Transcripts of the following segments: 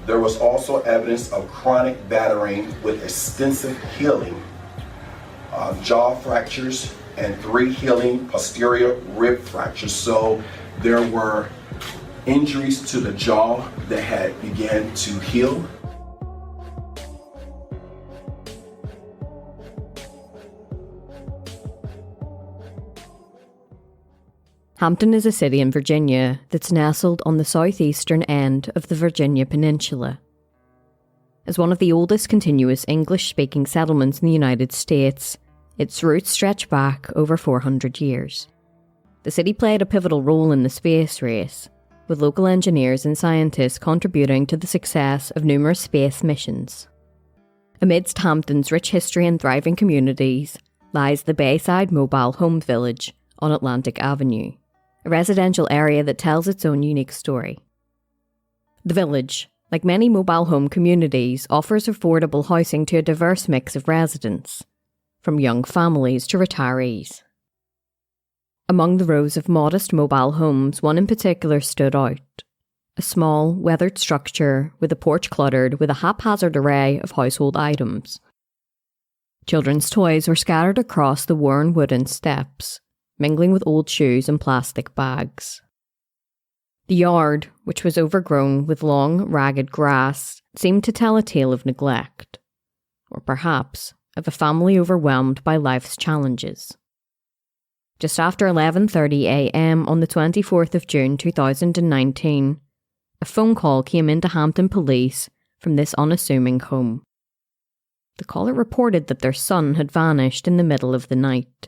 There was also evidence of chronic battering with extensive healing, jaw fractures, and 3 healing posterior rib fractures. So there were injuries to the jaw that had began to heal. Hampton is a city in Virginia that's nestled on the southeastern end of the Virginia Peninsula. As one of the oldest continuous English-speaking settlements in the United States, its roots stretch back over 400 years. The city played a pivotal role in the space race, with local engineers and scientists contributing to the success of numerous space missions. Amidst Hampton's rich history and thriving communities lies the Bayside Mobile Home Village on Atlantic Avenue, a residential area that tells its own unique story. The village, like many mobile home communities, offers affordable housing to a diverse mix of residents, from young families to retirees. Among the rows of modest mobile homes, one in particular stood out. A small, weathered structure with a porch cluttered with a haphazard array of household items. Children's toys were scattered across the worn wooden steps, mingling with old shoes and plastic bags. The yard, which was overgrown with long, ragged grass, seemed to tell a tale of neglect, or perhaps of a family overwhelmed by life's challenges. Just after 11:30 a.m. on the 24th of June 2019, a phone call came into Hampton Police from this unassuming home. The caller reported that their son had vanished in the middle of the night.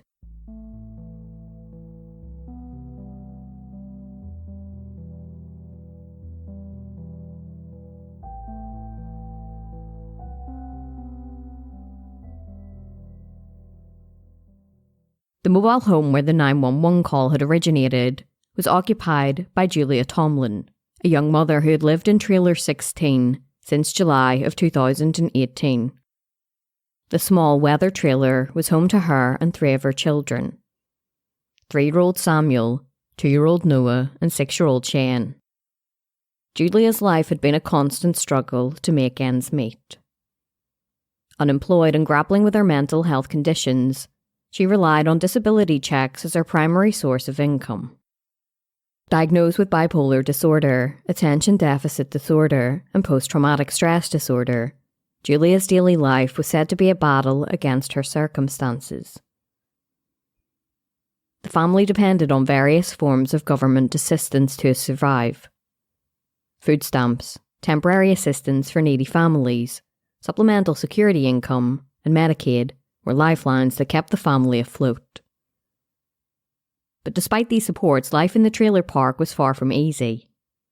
The mobile home where the 911 call had originated was occupied by Julia Tomlin, a young mother who had lived in Trailer 16 since July of 2018. The small weather trailer was home to her and 3 of her children: 3-year-old Samuel, 2-year-old Noah, and 6-year-old Shane. Julia's life had been a constant struggle to make ends meet. Unemployed and grappling with her mental health conditions, she relied on disability checks as her primary source of income. Diagnosed with bipolar disorder, attention deficit disorder, and post-traumatic stress disorder, Julia's daily life was said to be a battle against her circumstances. The family depended on various forms of government assistance to survive. Food stamps, temporary assistance for needy families, supplemental security income, and Medicaid were lifelines that kept the family afloat. But despite these supports, life in the trailer park was far from easy,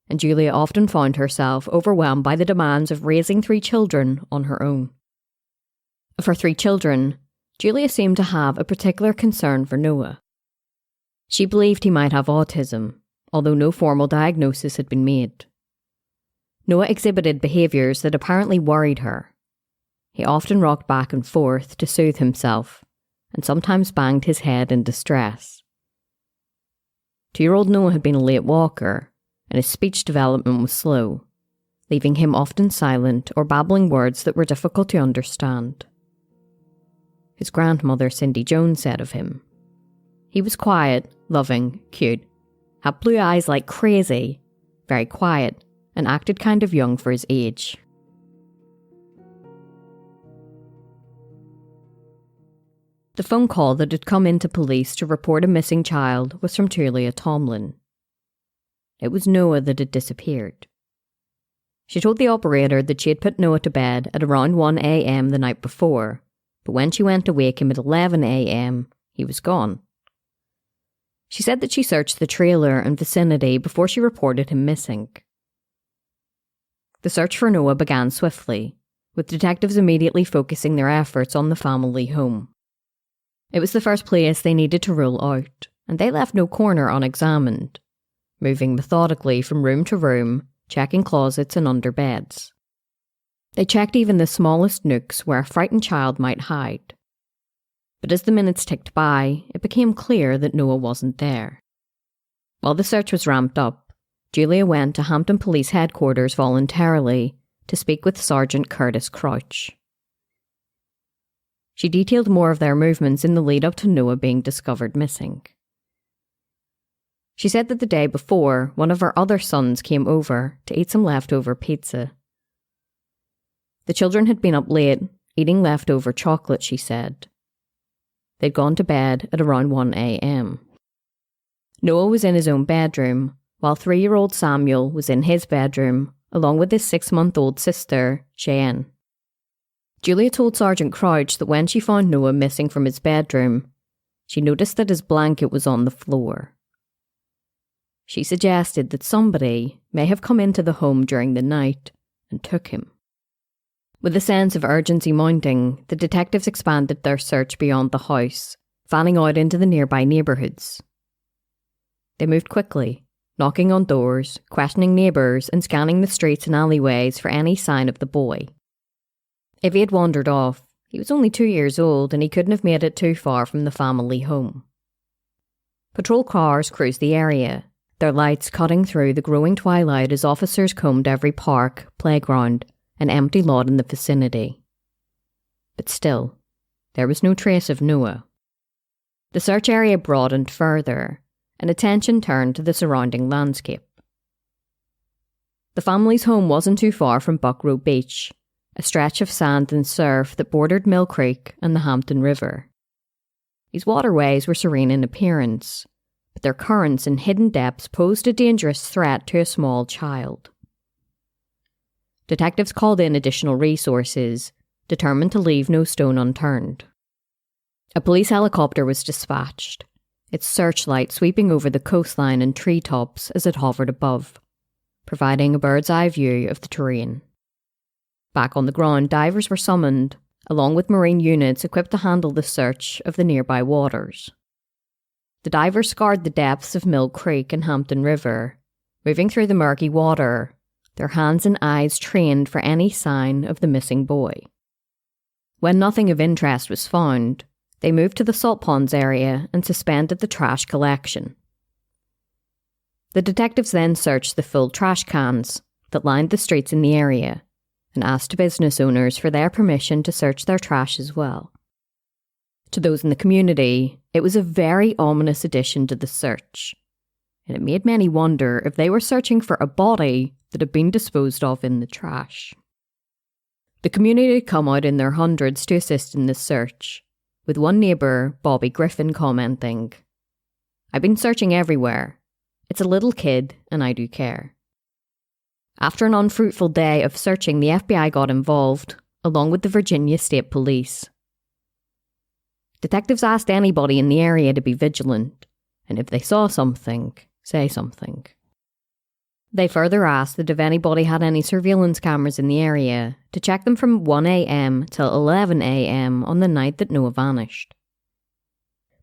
and Julia often found herself overwhelmed by the demands of raising 3 children on her own. Of her 3 children, Julia seemed to have a particular concern for Noah. She believed he might have autism, although no formal diagnosis had been made. Noah exhibited behaviours that apparently worried her. He often rocked back and forth to soothe himself, and sometimes banged his head in distress. 2-year-old Noah had been a late walker, and his speech development was slow, leaving him often silent or babbling words that were difficult to understand. His grandmother Cindy Jones said of him, "He was quiet, loving, cute, had blue eyes like crazy, very quiet, and acted kind of young for his age." The phone call that had come into police to report a missing child was from Julia Tomlin. It was Noah that had disappeared. She told the operator that she had put Noah to bed at around 1 a.m. the night before, but when she went to wake him at 11 a.m, he was gone. She said that she searched the trailer and vicinity before she reported him missing. The search for Noah began swiftly, with detectives immediately focusing their efforts on the family home. It was the first place they needed to rule out, and they left no corner unexamined, moving methodically from room to room, checking closets and under beds. They checked even the smallest nooks where a frightened child might hide. But as the minutes ticked by, it became clear that Noah wasn't there. While the search was ramped up, Julia went to Hampton Police Headquarters voluntarily to speak with Sergeant Curtis Crouch. She detailed more of their movements in the lead up to Noah being discovered missing. She said that the day before, one of her other sons came over to eat some leftover pizza. The children had been up late, eating leftover chocolate, she said. They'd gone to bed at around 1 a.m. Noah was in his own bedroom, while 3-year-old Samuel was in his bedroom, along with his 6-month-old sister, Cheyenne. Julia told Sergeant Crouch that when she found Noah missing from his bedroom, she noticed that his blanket was on the floor. She suggested that somebody may have come into the home during the night and took him. With a sense of urgency mounting, the detectives expanded their search beyond the house, fanning out into the nearby neighbourhoods. They moved quickly, knocking on doors, questioning neighbours and scanning the streets and alleyways for any sign of the boy. If he had wandered off, he was only 2 years old and he couldn't have made it too far from the family home. Patrol cars cruised the area, their lights cutting through the growing twilight as officers combed every park, playground, and empty lot in the vicinity. But still, there was no trace of Noah. The search area broadened further, and attention turned to the surrounding landscape. The family's home wasn't too far from Buckrow Beach, a stretch of sand and surf that bordered Mill Creek and the Hampton River. These waterways were serene in appearance, but their currents and hidden depths posed a dangerous threat to a small child. Detectives called in additional resources, determined to leave no stone unturned. A police helicopter was dispatched, its searchlight sweeping over the coastline and treetops as it hovered above, providing a bird's-eye view of the terrain. Back on the ground, divers were summoned, along with marine units equipped to handle the search of the nearby waters. The divers scoured the depths of Mill Creek and Hampton River, moving through the murky water, their hands and eyes trained for any sign of the missing boy. When nothing of interest was found, they moved to the salt ponds area and suspended the trash collection. The detectives then searched the full trash cans that lined the streets in the area and asked business owners for their permission to search their trash as well. To those in the community, it was a very ominous addition to the search, and it made many wonder if they were searching for a body that had been disposed of in the trash. The community had come out in their hundreds to assist in this search, with one neighbour, Bobby Griffin, commenting, "I've been searching everywhere. It's a little kid, and I do care." After an unfruitful day of searching, the FBI got involved, along with the Virginia State Police. Detectives asked anybody in the area to be vigilant, and if they saw something, say something. They further asked that if anybody had any surveillance cameras in the area, to check them from 1 a.m. till 11 a.m. on the night that Noah vanished.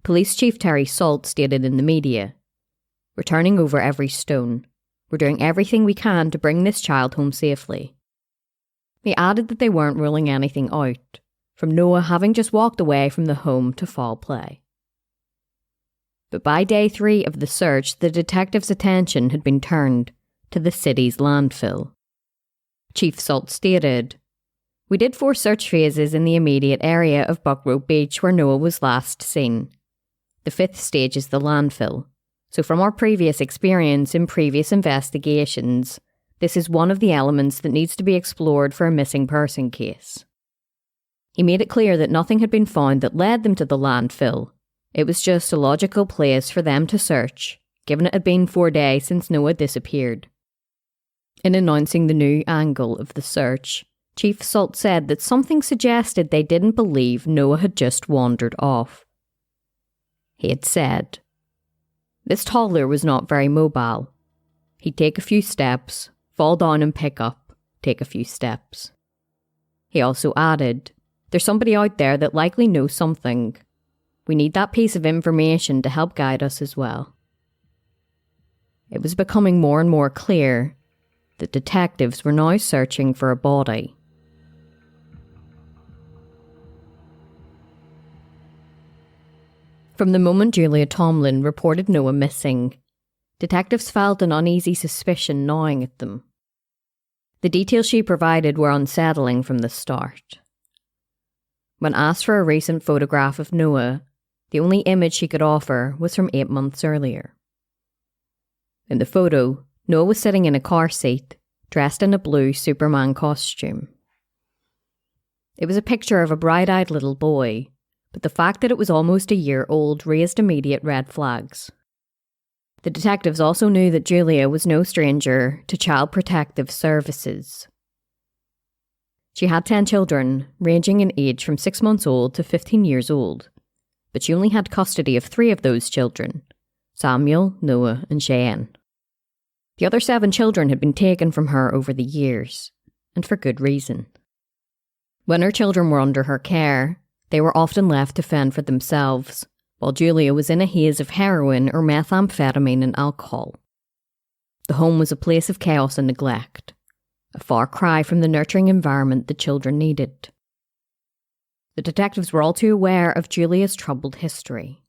Police Chief Terry Salt stated in the media, "We're turning over every stone. We're doing everything we can to bring this child home safely." He added that they weren't ruling anything out, from Noah having just walked away from the home to foul play. But by day 3 of the search, the detectives' attention had been turned to the city's landfill. Chief Salt stated, "We did 4 search phases in the immediate area of Buckrow Beach where Noah was last seen. The 5th stage is the landfill, so from our previous experience in previous investigations, this is one of the elements that needs to be explored for a missing person case." He made it clear that nothing had been found that led them to the landfill. It was just a logical place for them to search, given it had been 4 days since Noah disappeared. In announcing the new angle of the search, Chief Salt said that something suggested they didn't believe Noah had just wandered off. He had said, "This toddler was not very mobile. He'd take a few steps, fall down and pick up, take a few steps." He also added, "There's somebody out there that likely knows something. We need that piece of information to help guide us as well." It was becoming more and more clear that detectives were now searching for a body. From the moment Julia Tomlin reported Noah missing, detectives felt an uneasy suspicion gnawing at them. The details she provided were unsettling from the start. When asked for a recent photograph of Noah, the only image she could offer was from 8 months earlier. In the photo, Noah was sitting in a car seat, dressed in a blue Superman costume. It was a picture of a bright-eyed little boy, but the fact that it was almost a year old raised immediate red flags. The detectives also knew that Julia was no stranger to Child Protective Services. She had 10 children, ranging in age from 6 months old to 15 years old, but she only had custody of 3 of those children: Samuel, Noah, and Cheyenne. The other 7 children had been taken from her over the years, and for good reason. When her children were under her care, they were often left to fend for themselves, while Julia was in a haze of heroin or methamphetamine and alcohol. The home was a place of chaos and neglect, a far cry from the nurturing environment the children needed. The detectives were all too aware of Julia's troubled history.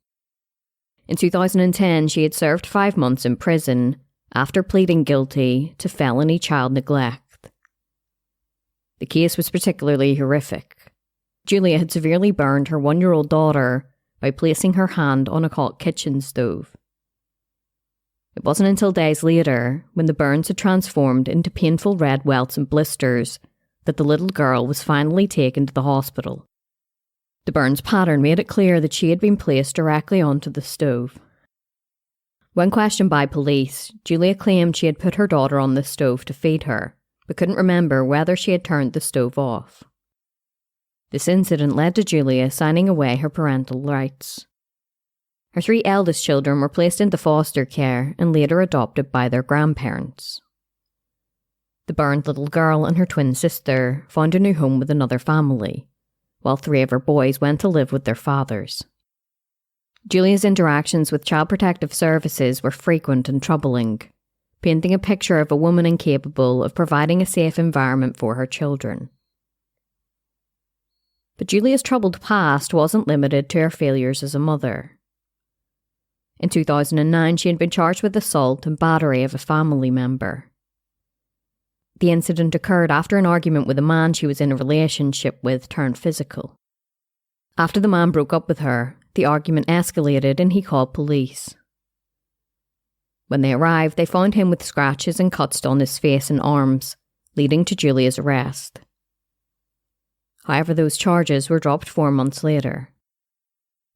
In 2010, she had served 5 months in prison after pleading guilty to felony child neglect. The case was particularly horrific. Julia had severely burned her 1-year-old daughter by placing her hand on a hot kitchen stove. It wasn't until days later, when the burns had transformed into painful red welts and blisters, that the little girl was finally taken to the hospital. The burns pattern made it clear that she had been placed directly onto the stove. When questioned by police, Julia claimed she had put her daughter on the stove to feed her, but couldn't remember whether she had turned the stove off. This incident led to Julia signing away her parental rights. Her 3 eldest children were placed into foster care and later adopted by their grandparents. The burned little girl and her twin sister found a new home with another family, while 3 of her boys went to live with their fathers. Julia's interactions with Child Protective Services were frequent and troubling, painting a picture of a woman incapable of providing a safe environment for her children. But Julia's troubled past wasn't limited to her failures as a mother. In 2009, she had been charged with assault and battery of a family member. The incident occurred after an argument with a man she was in a relationship with turned physical. After the man broke up with her, the argument escalated and he called police. When they arrived, they found him with scratches and cuts on his face and arms, leading to Julia's arrest. However, those charges were dropped 4 months later.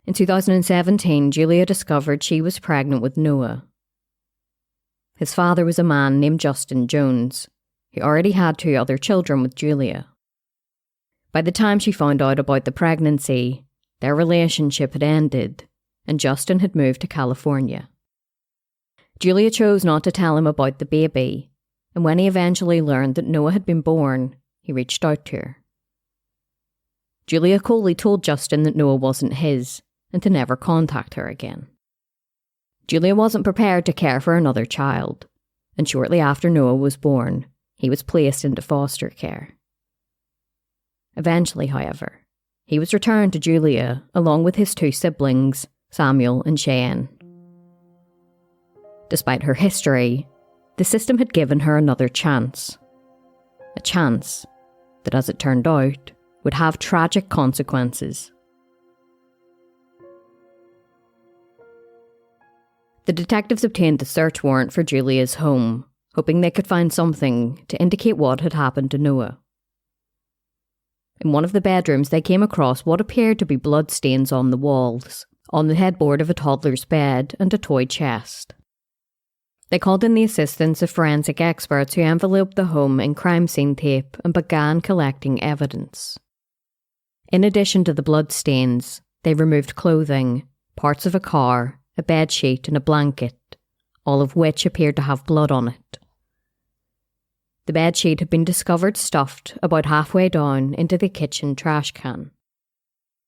In 2017, Julia discovered she was pregnant with Noah. His father was a man named Justin Jones, who already had 2 other children with Julia. By the time she found out about the pregnancy, their relationship had ended, and Justin had moved to California. Julia chose not to tell him about the baby, and when he eventually learned that Noah had been born, he reached out to her. Julia coldly told Justin that Noah wasn't his, and to never contact her again. Julia wasn't prepared to care for another child, and shortly after Noah was born, he was placed into foster care. Eventually, however, he was returned to Julia along with his 2 siblings, Samuel and Cheyenne. Despite her history, the system had given her another chance. A chance that, as it turned out, would have tragic consequences. The detectives obtained a search warrant for Julia's home, hoping they could find something to indicate what had happened to Noah. In one of the bedrooms, they came across what appeared to be bloodstains on the walls, on the headboard of a toddler's bed, and a toy chest. They called in the assistance of forensic experts who enveloped the home in crime scene tape and began collecting evidence. In addition to the bloodstains, they removed clothing, parts of a car, a bedsheet and a blanket, all of which appeared to have blood on it. The bedsheet had been discovered stuffed about halfway down into the kitchen trash can.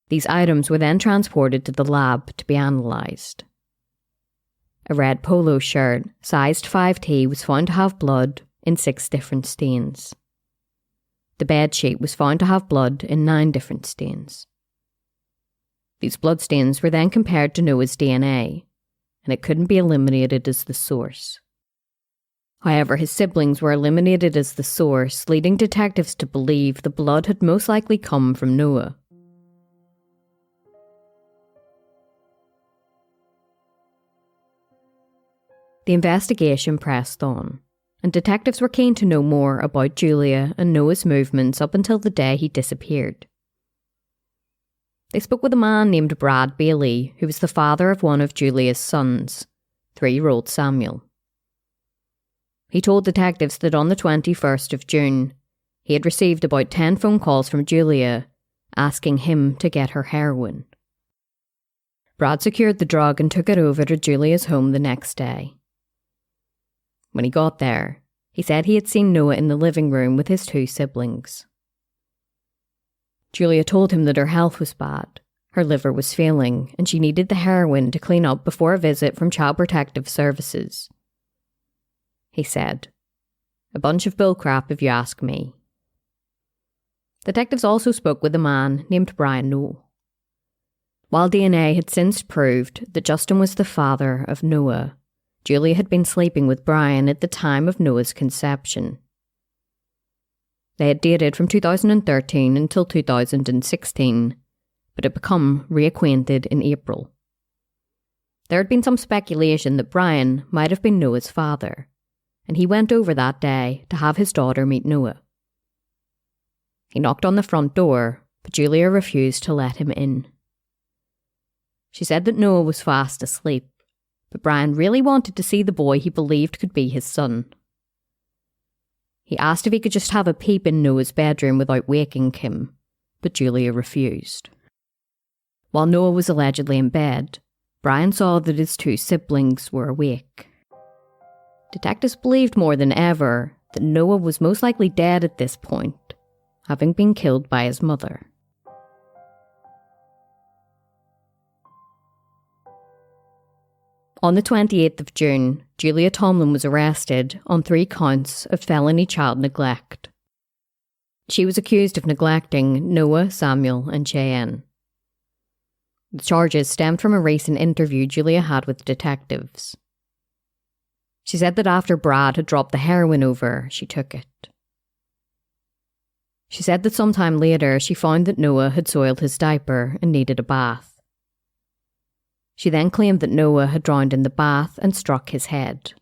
These items were then transported to the lab to be analysed. A red polo shirt, sized 5T, was found to have blood in 6 different stains. The bedsheet was found to have blood in 9 different stains. These bloodstains were then compared to Noah's DNA, and it couldn't be eliminated as the source. However, his siblings were eliminated as the source, leading detectives to believe the blood had most likely come from Noah. The investigation pressed on, and detectives were keen to know more about Julia and Noah's movements up until the day he disappeared. They spoke with a man named Brad Bailey, who was the father of one of Julia's sons, 3-year-old Samuel. He told detectives that on the 21st of June, he had received about 10 phone calls from Julia, asking him to get her heroin. Brad secured the drug and took it over to Julia's home the next day. When he got there, he said he had seen Noah in the living room with his 2 siblings. Julia told him that her health was bad, her liver was failing, and she needed the heroin to clean up before a visit from Child Protective Services. He said, "A bunch of bullcrap if you ask me." Detectives also spoke with a man named Brian Noel. While DNA had since proved that Justin was the father of Noah, Julia had been sleeping with Brian at the time of Noah's conception. They had dated from 2013 until 2016, but had become reacquainted in April. There had been some speculation that Brian might have been Noah's father, and he went over that day to have his daughter meet Noah. He knocked on the front door, but Julia refused to let him in. She said that Noah was fast asleep, but Brian really wanted to see the boy he believed could be his son. He asked if he could just have a peep in Noah's bedroom without waking him, but Julia refused. While Noah was allegedly in bed, Brian saw that his 2 siblings were awake. Detectives believed more than ever that Noah was most likely dead at this point, having been killed by his mother. On the 28th of June, Julia Tomlin was arrested on 3 counts of felony child neglect. She was accused of neglecting Noah, Samuel, and Cheyenne. The charges stemmed from a recent interview Julia had with detectives. She said that after Brad had dropped the heroin over, she took it. She said that sometime later she found that Noah had soiled his diaper and needed a bath. She then claimed that Noah had drowned in the bath and struck his head.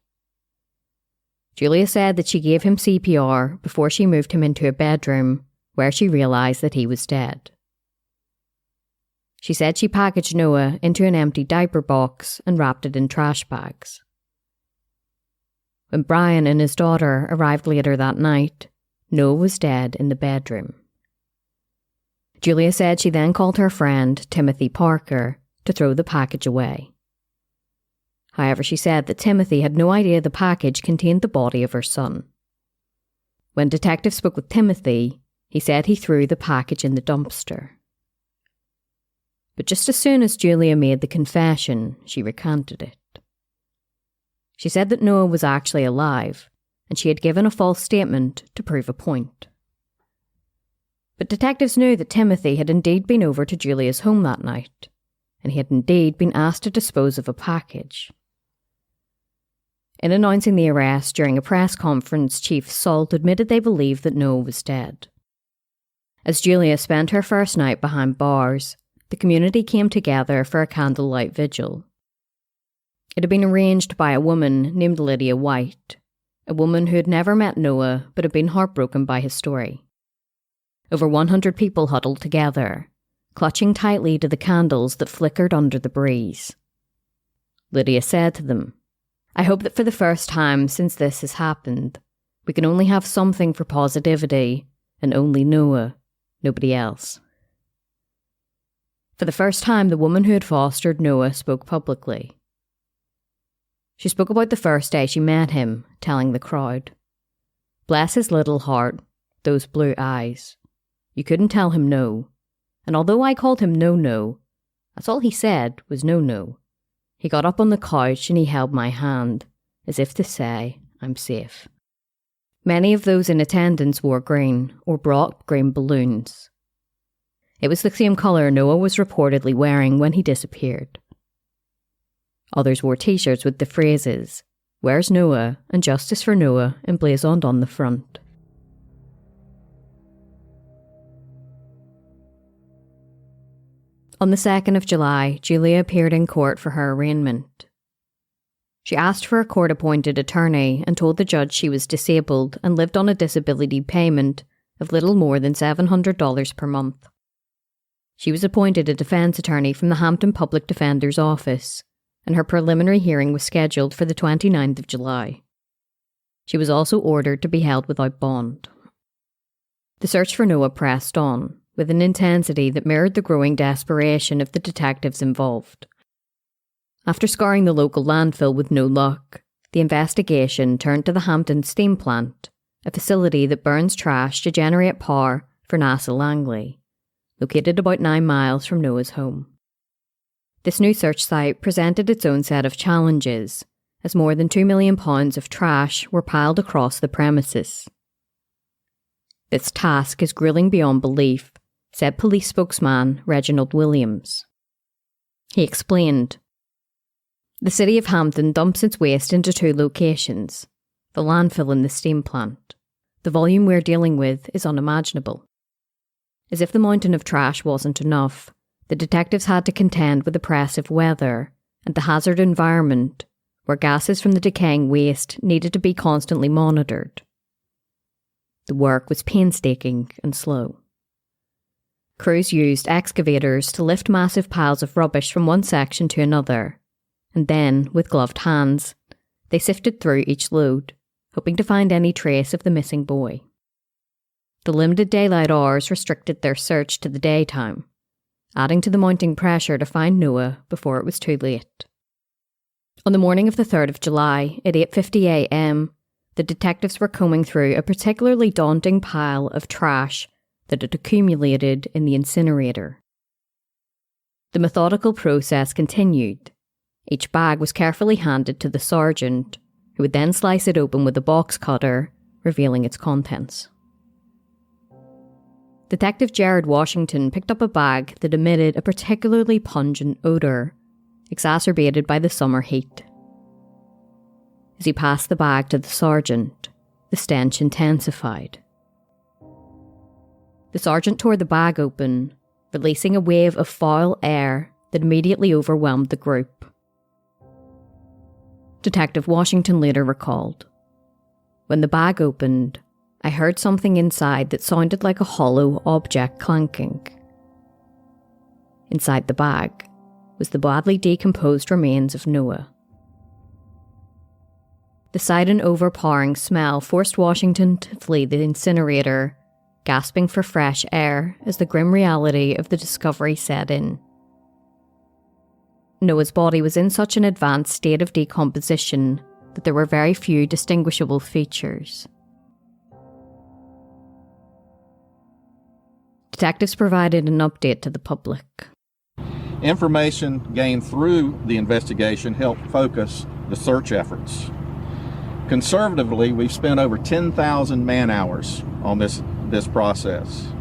Julia said that she gave him CPR before she moved him into a bedroom where she realised that he was dead. She said she packaged Noah into an empty diaper box and wrapped it in trash bags. When Brian and his daughter arrived later that night, Noah was dead in the bedroom. Julia said she then called her friend, Timothy Parker, to throw the package away. However, she said that Timothy had no idea the package contained the body of her son. When detectives spoke with Timothy, he said he threw the package in the dumpster. But just as soon as Julia made the confession, she recanted it. She said that Noah was actually alive, and she had given a false statement to prove a point. But detectives knew that Timothy had indeed been over to Julia's home that night, and he had indeed been asked to dispose of a package. In announcing the arrest during a press conference, Chief Salt admitted they believed that Noah was dead. As Julia spent her first night behind bars, the community came together for a candlelight vigil. It had been arranged by a woman named Lydia White, a woman who had never met Noah but had been heartbroken by his story. Over 100 people huddled together, clutching tightly to the candles that flickered under the breeze. Lydia said to them, "I hope that for the first time since this has happened, we can only have something for positivity and only Noah, nobody else." For the first time, the woman who had fostered Noah spoke publicly. She spoke about the first day she met him, telling the crowd, "Bless his little heart, those blue eyes. You couldn't tell him no. And although I called him no, that's all he said was no. He got up on the couch and he held my hand, as if to say, I'm safe." Many of those in attendance wore green or brought green balloons. It was the same colour Noah was reportedly wearing when he disappeared. Others wore t-shirts with the phrases, Where's Noah? And Justice for Noah emblazoned on the front. On the 2nd of July, Julia appeared in court for her arraignment. She asked for a court-appointed attorney and told the judge she was disabled and lived on a disability payment of little more than $700 per month. She was appointed a defence attorney from the Hampton Public Defender's Office, and her preliminary hearing was scheduled for the 29th of July. She was also ordered to be held without bond. The search for Noah pressed on, with an intensity that mirrored the growing desperation of the detectives involved. After scouring the local landfill with no luck, the investigation turned to the Hampton Steam Plant, a facility that burns trash to generate power for NASA Langley, located about 9 miles from Noah's home. This new search site presented its own set of challenges, as more than £2 million of trash were piled across the premises. This task is grueling beyond belief, said police spokesman Reginald Williams. He explained, "The city of Hampton dumps its waste into 2 locations, the landfill and the steam plant. The volume we're dealing with is unimaginable. As if the mountain of trash wasn't enough, the detectives had to contend with oppressive weather and the hazard environment where gases from the decaying waste needed to be constantly monitored. The work was painstaking and slow. Crews used excavators to lift massive piles of rubbish from one section to another, and then, with gloved hands, they sifted through each load, hoping to find any trace of the missing boy. The limited daylight hours restricted their search to the daytime, adding to the mounting pressure to find Noah before it was too late. On the morning of the 3rd of July, at 8:50 a.m, the detectives were combing through a particularly daunting pile of trash that had accumulated in the incinerator. The methodical process continued. Each bag was carefully handed to the sergeant, who would then slice it open with a box cutter, revealing its contents. Detective Jared Washington picked up a bag that emitted a particularly pungent odour, exacerbated by the summer heat. As he passed the bag to the sergeant, the stench intensified. The sergeant tore the bag open, releasing a wave of foul air that immediately overwhelmed the group. Detective Washington later recalled, "When the bag opened, I heard something inside that sounded like a hollow object clanking. Inside the bag was the badly decomposed remains of Noah." The sight and overpowering smell forced Washington to flee the incinerator, gasping for fresh air as the grim reality of the discovery set in. Noah's body was in such an advanced state of decomposition that there were very few distinguishable features. Detectives provided an update to the public. Information gained through the investigation helped focus the search efforts. Conservatively, we've spent over 10,000 man-hours on this process.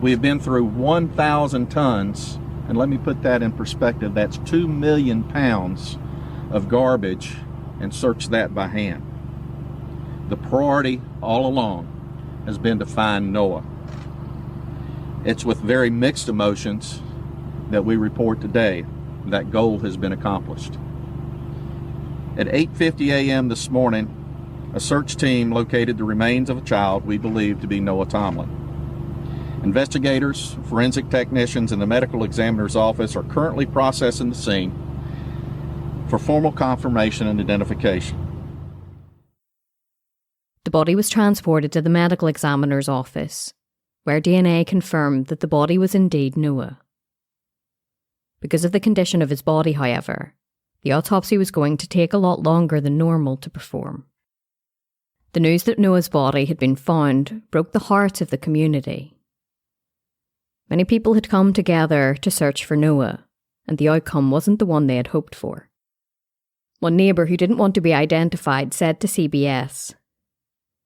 We have been through 1,000 tons, and let me put that in perspective, that's 2 million pounds of garbage, and searched that by hand. The priority all along has been to find Noah. It's with very mixed emotions that we report today that goal has been accomplished. At 8:50 a.m. this morning, a search team located the remains of a child we believe to be Noah Tomlin. Investigators, forensic technicians, and the medical examiner's office are currently processing the scene for formal confirmation and identification. The body was transported to the medical examiner's office, where DNA confirmed that the body was indeed Noah. Because of the condition of his body, however, the autopsy was going to take a lot longer than normal to perform. The news that Noah's body had been found broke the hearts of the community. Many people had come together to search for Noah, and the outcome wasn't the one they had hoped for. One neighbour who didn't want to be identified said to CBS,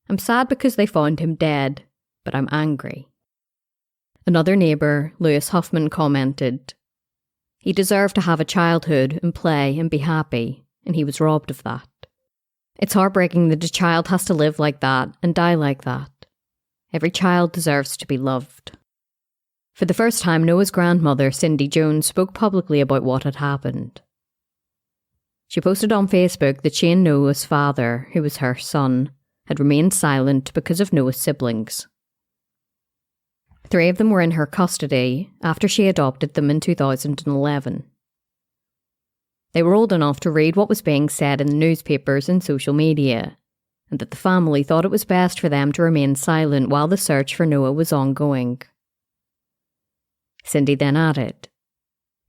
"I'm sad because they found him dead, but I'm angry." Another neighbour, Lewis Huffman, commented, "He deserved to have a childhood and play and be happy, and he was robbed of that. It's heartbreaking that a child has to live like that and die like that. Every child deserves to be loved. For the first time, Noah's grandmother, Cindy Jones, spoke publicly about what had happened. She posted on Facebook that she and Noah's father, who was her son, had remained silent because of Noah's siblings. 3 of them were in her custody after she adopted them in 2011. They were old enough to read what was being said in the newspapers and social media, and that the family thought it was best for them to remain silent while the search for Noah was ongoing. Cindy then added,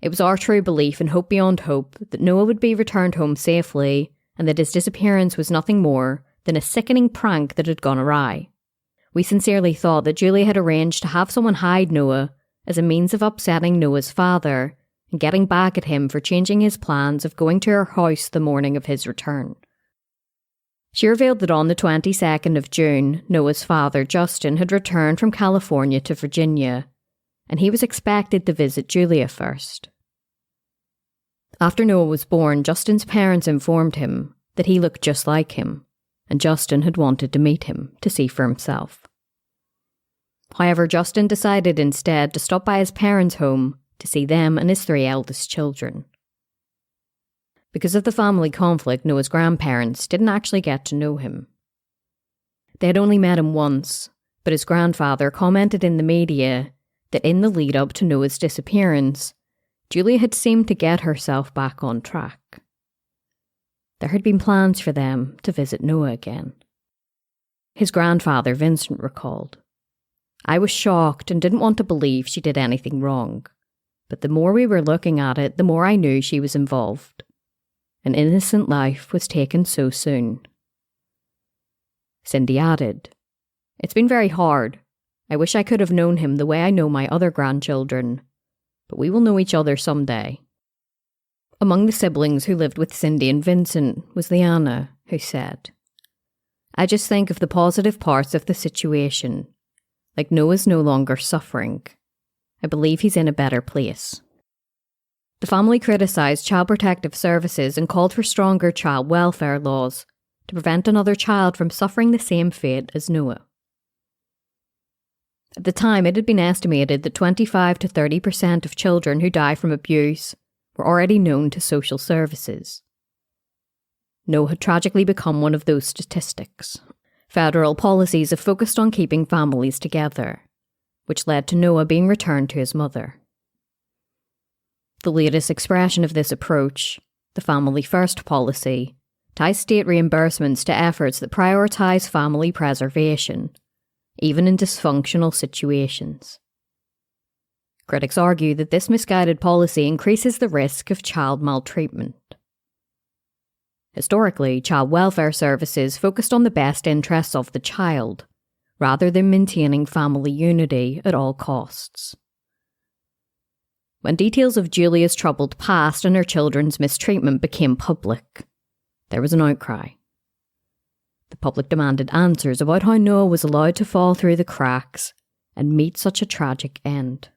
"It was our true belief and hope beyond hope that Noah would be returned home safely and that his disappearance was nothing more than a sickening prank that had gone awry. We sincerely thought that Julia had arranged to have someone hide Noah as a means of upsetting Noah's father and getting back at him for changing his plans of going to her house the morning of his return." She revealed that on the 22nd of June, Noah's father, Justin, had returned from California to Virginia, and he was expected to visit Julia first. After Noah was born, Justin's parents informed him that he looked just like him, and Justin had wanted to meet him to see for himself. However, Justin decided instead to stop by his parents' home to see them and his 3 eldest children. Because of the family conflict, Noah's grandparents didn't actually get to know him. They had only met him once, but his grandfather commented in the media that in the lead up to Noah's disappearance, Julia had seemed to get herself back on track. There had been plans for them to visit Noah again. His grandfather, Vincent, recalled, "I was shocked and didn't want to believe she did anything wrong, but the more we were looking at it, the more I knew she was involved. An innocent life was taken so soon." Cindy added, "It's been very hard. I wish I could have known him the way I know my other grandchildren, but we will know each other someday." Among the siblings who lived with Cindy and Vincent was Leanna, who said, "I just think of the positive parts of the situation, like Noah's no longer suffering. I believe he's in a better place." The family criticised Child Protective Services and called for stronger child welfare laws to prevent another child from suffering the same fate as Noah. At the time, it had been estimated that 25 to 30% of children who die from abuse were already known to social services. Noah had tragically become one of those statistics. Federal policies have focused on keeping families together, which led to Noah being returned to his mother. The latest expression of this approach, the Family First policy, ties state reimbursements to efforts that prioritise family preservation, even in dysfunctional situations. Critics argue that this misguided policy increases the risk of child maltreatment. Historically, child welfare services focused on the best interests of the child, rather than maintaining family unity at all costs. When details of Julia's troubled past and her children's mistreatment became public, there was an outcry. The public demanded answers about how Noah was allowed to fall through the cracks and meet such a tragic end.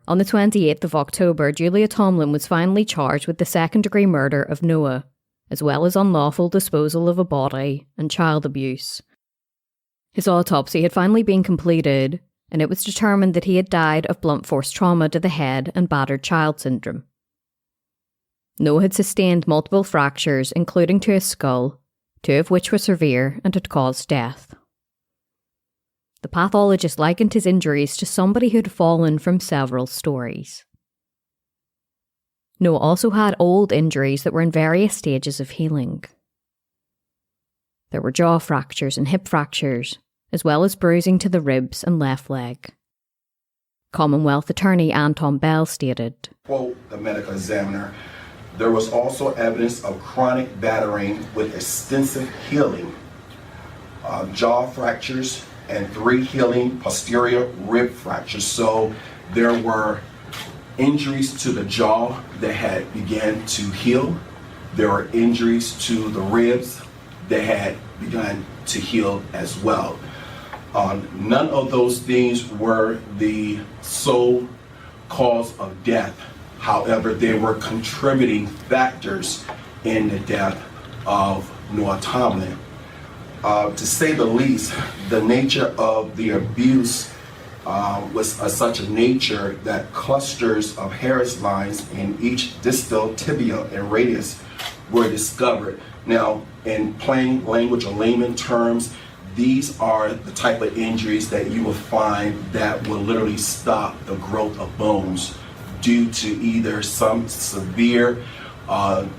On the 28th of October, Julia Tomlin was finally charged with the second-degree murder of Noah, as well as unlawful disposal of a body and child abuse. His autopsy had finally been completed, and it was determined that he had died of blunt force trauma to the head and battered child syndrome. Noah had sustained multiple fractures, including to his skull, 2 of which were severe and had caused death. The pathologist likened his injuries to somebody who had fallen from several stories. Noah also had old injuries that were in various stages of healing. There were jaw fractures and hip fractures, as well as bruising to the ribs and left leg. Commonwealth attorney Anton Bell stated, Quote the medical examiner, "There was also evidence of chronic battering with extensive healing, jaw fractures, and 3 healing posterior rib fractures." So there were injuries to the jaw that had begun to heal. There were injuries to the ribs that had begun to heal as well. None of those things were the sole cause of death. However, they were contributing factors in the death of Noah Tomlin. To say the least, the nature of the abuse was such a nature that clusters of Harris lines in each distal tibia and radius were discovered. Now, in plain language or layman terms, these are the type of injuries that you will find that will literally stop the growth of bones due to either some severe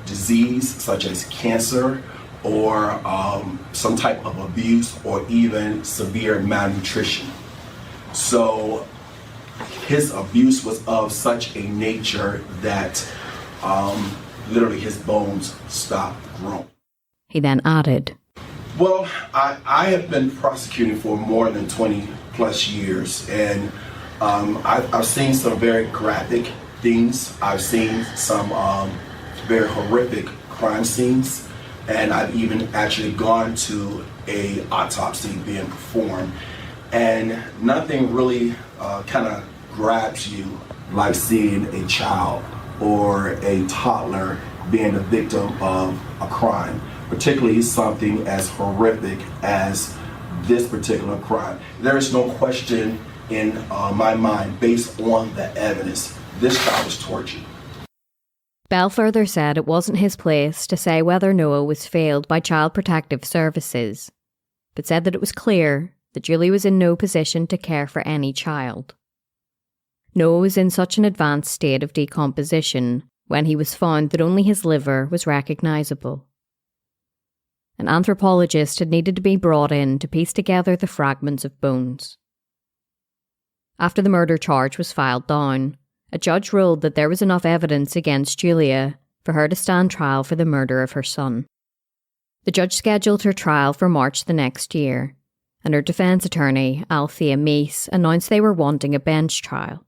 disease such as cancer or some type of abuse or even severe malnutrition. So his abuse was of such a nature that literally his bones stopped growing. He then added, Well, I have been prosecuting for more than 20 plus years, and I've seen some very graphic things. I've seen some very horrific crime scenes, and I've even actually gone to a autopsy being performed, and nothing really kind of grabs you like seeing a child or a toddler being the victim of a crime, particularly something as horrific as this particular crime. There is no question in my mind, based on the evidence, this child was tortured. Bell further said it wasn't his place to say whether Noah was failed by Child Protective Services, but said that it was clear that Julie was in no position to care for any child. Noah was in such an advanced state of decomposition when he was found that only his liver was recognisable. An anthropologist had needed to be brought in to piece together the fragments of bones. After the murder charge was filed down, a judge ruled that there was enough evidence against Julia for her to stand trial for the murder of her son. The judge scheduled her trial for March the next year, and her defence attorney, Althea Meese, announced they were wanting a bench trial.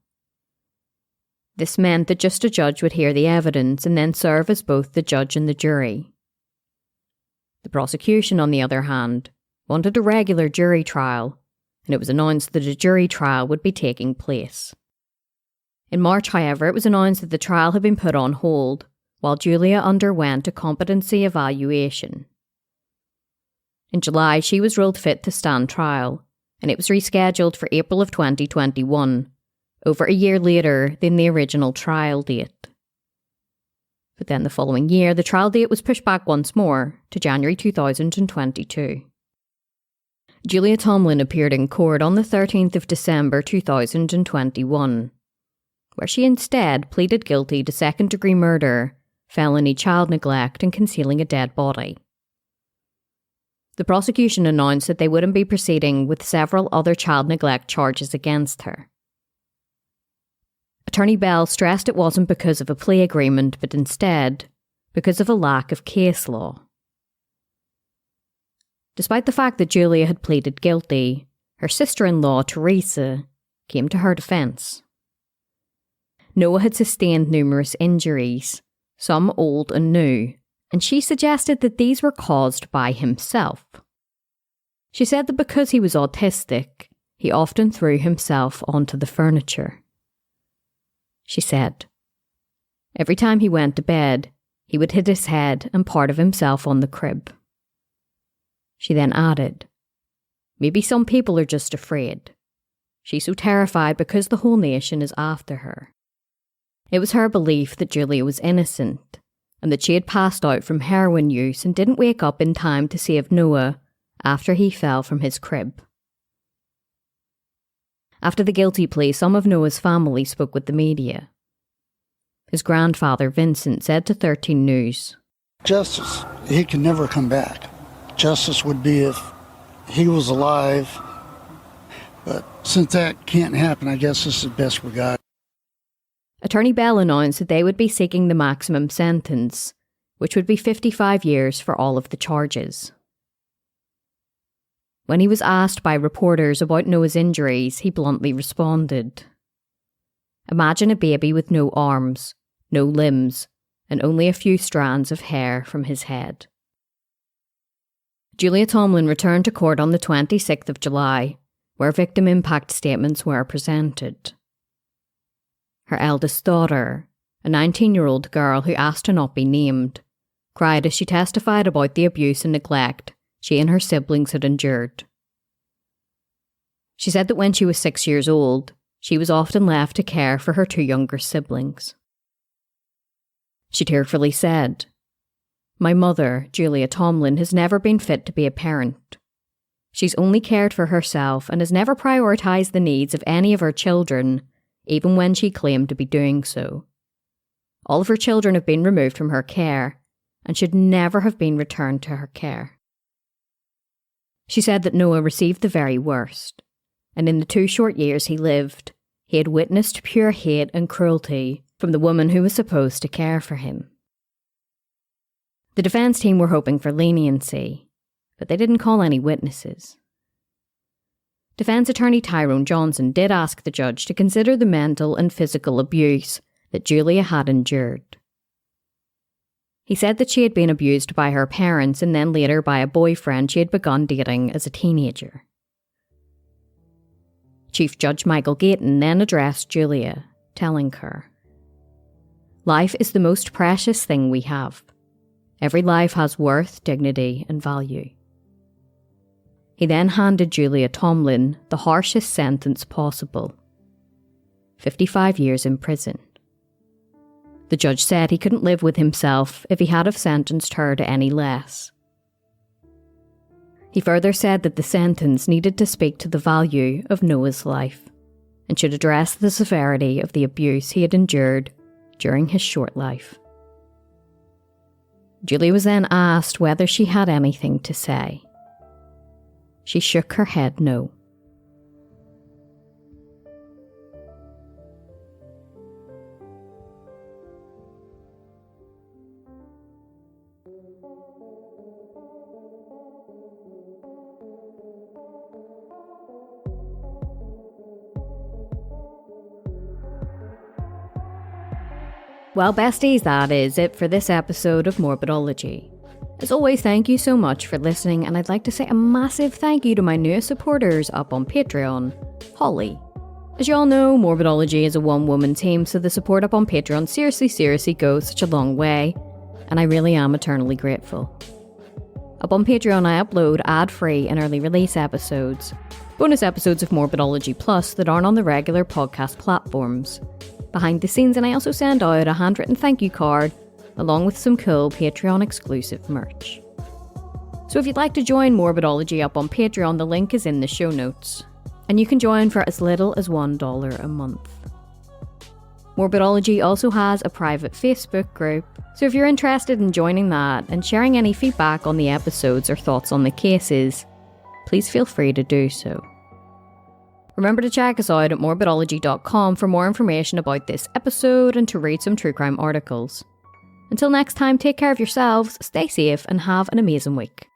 This meant that just a judge would hear the evidence and then serve as both the judge and the jury. The prosecution, on the other hand, wanted a regular jury trial, and it was announced that a jury trial would be taking place. In March, however, it was announced that the trial had been put on hold while Julia underwent a competency evaluation. In July, she was ruled fit to stand trial, and it was rescheduled for April of 2021, over a year later than the original trial date. But then the following year, the trial date was pushed back once more to January 2022. Julia Tomlin appeared in court on the 13th of December 2021, where she instead pleaded guilty to second-degree murder, felony child neglect, and concealing a dead body. The prosecution announced that they wouldn't be proceeding with several other child neglect charges against her. Attorney Bell stressed it wasn't because of a plea agreement, but instead because of a lack of case law. Despite the fact that Julia had pleaded guilty, her sister-in-law, Teresa, came to her defence. Noah had sustained numerous injuries, some old and new, and she suggested that these were caused by himself. She said that because he was autistic, he often threw himself onto the furniture. She said, every time he went to bed, he would hit his head and part of himself on the crib. She then added, maybe some people are just afraid. She's so terrified because the whole nation is after her. It was her belief that Julia was innocent and that she had passed out from heroin use and didn't wake up in time to save Noah after he fell from his crib. After the guilty plea, some of Noah's family spoke with the media. His grandfather, Vincent, said to 13 News, Justice, he can never come back. Justice would be if he was alive, but since that can't happen, I guess this is the best we got. Attorney Bell announced that they would be seeking the maximum sentence, which would be 55 years for all of the charges. When he was asked by reporters about Noah's injuries, he bluntly responded, imagine a baby with no arms, no limbs, and only a few strands of hair from his head. Julia Tomlin returned to court on the 26th of July, where victim impact statements were presented. Her eldest daughter, a 19-year-old girl who asked to not be named, cried as she testified about the abuse and neglect she and her siblings had endured. She said that when she was 6 years old, she was often left to care for her two younger siblings. She tearfully said, "My mother, Julia Tomlin, has never been fit to be a parent. She's only cared for herself and has never prioritised the needs of any of her children, even when she claimed to be doing so. All of her children have been removed from her care and should never have been returned to her care." She said that Noah received the very worst, and in the 2 short years he lived, he had witnessed pure hate and cruelty from the woman who was supposed to care for him. The defence team were hoping for leniency, but they didn't call any witnesses. Defence attorney Tyrone Johnson did ask the judge to consider the mental and physical abuse that Julia had endured. He said that she had been abused by her parents and then later by a boyfriend she had begun dating as a teenager. Chief Judge Michael Gayton then addressed Julia, telling her, "Life is the most precious thing we have. Every life has worth, dignity, and value." He then handed Julia Tomlin the harshest sentence possible: 55 years in prison. The judge said he couldn't live with himself if he had have sentenced her to any less. He further said that the sentence needed to speak to the value of Noah's life and should address the severity of the abuse he had endured during his short life. Julia was then asked whether she had anything to say. She shook her head no. Well, besties, that is it for this episode of Morbidology. As always, thank you so much for listening, and I'd like to say a massive thank you to my newest supporters up on Patreon, Holly. As you all know, Morbidology is a one-woman team, so the support up on Patreon seriously goes such a long way, and I really am eternally grateful. Up on Patreon, I upload ad-free and early release episodes, bonus episodes of Morbidology Plus that aren't on the regular podcast platforms, behind the scenes, and I also send out a handwritten thank you card along with some cool Patreon exclusive merch. So if you'd like to join Morbidology up on Patreon, the link is in the show notes, and you can join for as little as $1 a month. Morbidology also has a private Facebook group, so if you're interested in joining that and sharing any feedback on the episodes or thoughts on the cases, please feel free to do so. Remember to check us out at morbidology.com for more information about this episode and to read some true crime articles. Until next time, take care of yourselves, stay safe, and have an amazing week.